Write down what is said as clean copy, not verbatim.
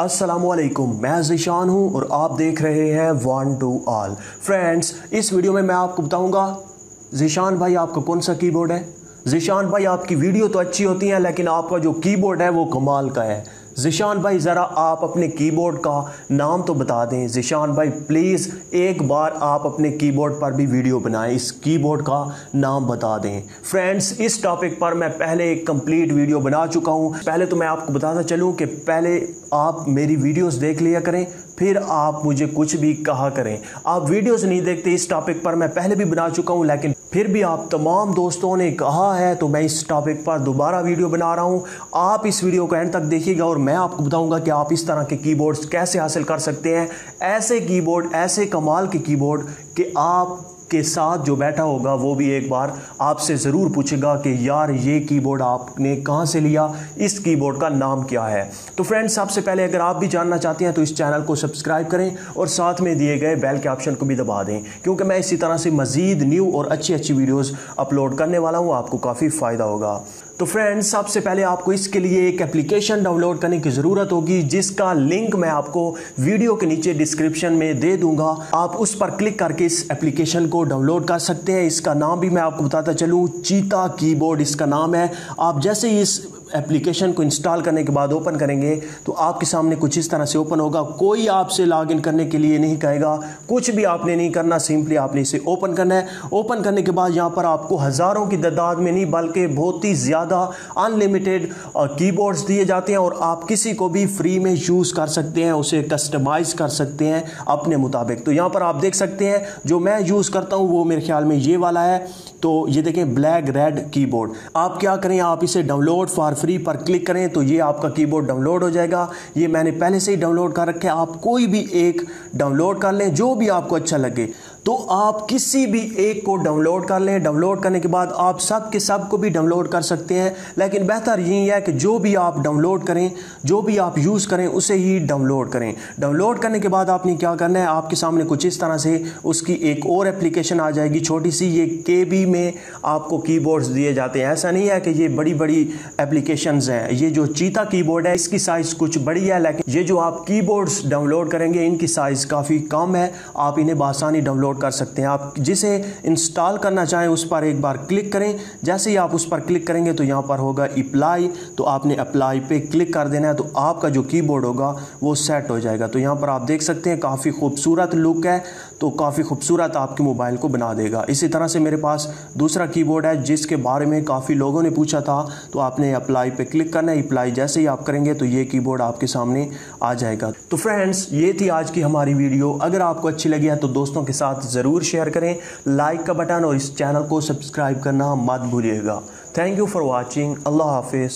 अस्सलामुअलैकुम, मैं ज़ीशान हूँ और आप देख रहे हैं वन टू ऑल। फ्रेंड्स, इस वीडियो में मैं आपको बताऊंगा ज़ीशान भाई आपका कौन सा कीबोर्ड है। ज़ीशान भाई आपकी वीडियो तो अच्छी होती है लेकिन आपका जो कीबोर्ड है वो कमाल का है। ज़ीशान भाई ज़रा आप अपने कीबोर्ड का नाम तो बता दें। ज़ीशान भाई प्लीज़ एक बार आप अपने कीबोर्ड पर भी वीडियो बनाएं, इस कीबोर्ड का नाम बता दें। फ्रेंड्स, इस टॉपिक पर मैं पहले एक कंप्लीट वीडियो बना चुका हूं। पहले तो मैं आपको बताता चलूं कि पहले आप मेरी वीडियोस देख लिया करें, फिर आप मुझे कुछ भी कहा करें। आप वीडियोस नहीं देखते, इस टॉपिक पर मैं पहले भी बना चुका हूं लेकिन फिर भी आप तमाम दोस्तों ने कहा है तो मैं इस टॉपिक पर दोबारा वीडियो बना रहा हूं। आप इस वीडियो को एंड तक देखिएगा और मैं आपको बताऊंगा कि आप इस तरह के कीबोर्ड्स कैसे हासिल कर सकते हैं। ऐसे कीबोर्ड, ऐसे कमाल के कीबोर्ड कि आप के साथ जो बैठा होगा वो भी एक बार आपसे ज़रूर पूछेगा कि यार ये कीबोर्ड आपने कहाँ से लिया, इस कीबोर्ड का नाम क्या है। तो फ्रेंड्स, सबसे पहले अगर आप भी जानना चाहते हैं तो इस चैनल को सब्सक्राइब करें और साथ में दिए गए बेल के ऑप्शन को भी दबा दें, क्योंकि मैं इसी तरह से मज़ीद न्यू और अच्छी अच्छी वीडियोज़ अपलोड करने वाला हूँ। आपको काफ़ी फ़ायदा होगा। तो फ्रेंड्स, सबसे पहले आपको इसके लिए एक एप्लीकेशन डाउनलोड करने की ज़रूरत होगी, जिसका लिंक मैं आपको वीडियो के नीचे डिस्क्रिप्शन में दे दूंगा। आप उस पर क्लिक करके इस एप्लीकेशन को डाउनलोड कर सकते हैं। इसका नाम भी मैं आपको बताता चलूँ, चीता कीबोर्ड इसका नाम है। आप जैसे ही इस एप्लीकेशन को इंस्टॉल करने के बाद ओपन करेंगे तो आपके सामने कुछ इस तरह से ओपन होगा। कोई आपसे लॉगिन करने के लिए नहीं कहेगा, कुछ भी आपने नहीं करना, सिंपली आपने इसे ओपन करना है। ओपन करने के बाद यहाँ पर आपको हज़ारों की तादाद में नहीं बल्कि बहुत ही ज़्यादा अनलिमिटेड कीबोर्ड्स दिए जाते हैं और आप किसी को भी फ्री में यूज़ कर सकते हैं, उसे कस्टमाइज़ कर सकते हैं अपने मुताबिक। तो यहाँ पर आप देख सकते हैं जो मैं यूज़ करता हूँ वो मेरे ख्याल में ये वाला है। तो ये देखें, ब्लैक रेड कीबोर्ड। आप क्या करें, आप इसे डाउनलोड फॉर फ्री पर क्लिक करें तो ये आपका कीबोर्ड डाउनलोड हो जाएगा। ये मैंने पहले से ही डाउनलोड कर रखे हैं। आप कोई भी एक डाउनलोड कर लें जो भी आपको अच्छा लगे, तो आप किसी भी एक को डाउनलोड कर लें। डाउनलोड करने के बाद आप सब के सब को भी डाउनलोड कर सकते हैं, लेकिन बेहतर यही है कि जो भी आप डाउनलोड करें, जो भी आप यूज़ करें उसे ही डाउनलोड करें। डाउनलोड करने के बाद आपने क्या करना है, आपके सामने कुछ इस तरह से उसकी एक और एप्लीकेशन आ जाएगी छोटी सी। ये KB में आपको कीबोर्ड्स दिए जाते हैं। ऐसा नहीं है कि ये बड़ी बड़ी एप्लीकेशंस हैं। ये जो चीता कीबोर्ड है इसकी साइज़ कुछ बड़ी है, लेकिन ये जो आप कीबोर्ड्स डाउनलोड करेंगे इनकी साइज़ काफ़ी कम है। आप इन्हें बआसानी डाउनलोड कर सकते हैं। आप जिसे इंस्टॉल करना चाहें उस पर एक बार क्लिक करें। जैसे ही आप उस पर क्लिक करेंगे तो यहाँ पर होगा अप्लाई, तो आपने अप्लाई पे क्लिक कर देना है, तो आपका जो कीबोर्ड होगा वो सेट हो जाएगा। तो यहाँ पर आप देख सकते हैं काफ़ी खूबसूरत लुक है, तो काफ़ी खूबसूरत आपके मोबाइल को बना देगा। इसी तरह से मेरे पास दूसरा कीबोर्ड है जिसके बारे में काफ़ी लोगों ने पूछा था, तो आपने अप्लाई पे क्लिक करना है। अप्लाई जैसे ही आप करेंगे तो ये कीबोर्ड आपके सामने आ जाएगा। तो फ्रेंड्स, ये थी आज की हमारी वीडियो। अगर आपको अच्छी लगी है तो दोस्तों के साथ ज़रूर शेयर करें, लाइक का बटन और इस चैनल को सब्सक्राइब करना मत भूलिएगा। Thank you for watching. अल्लाह हाफिज़।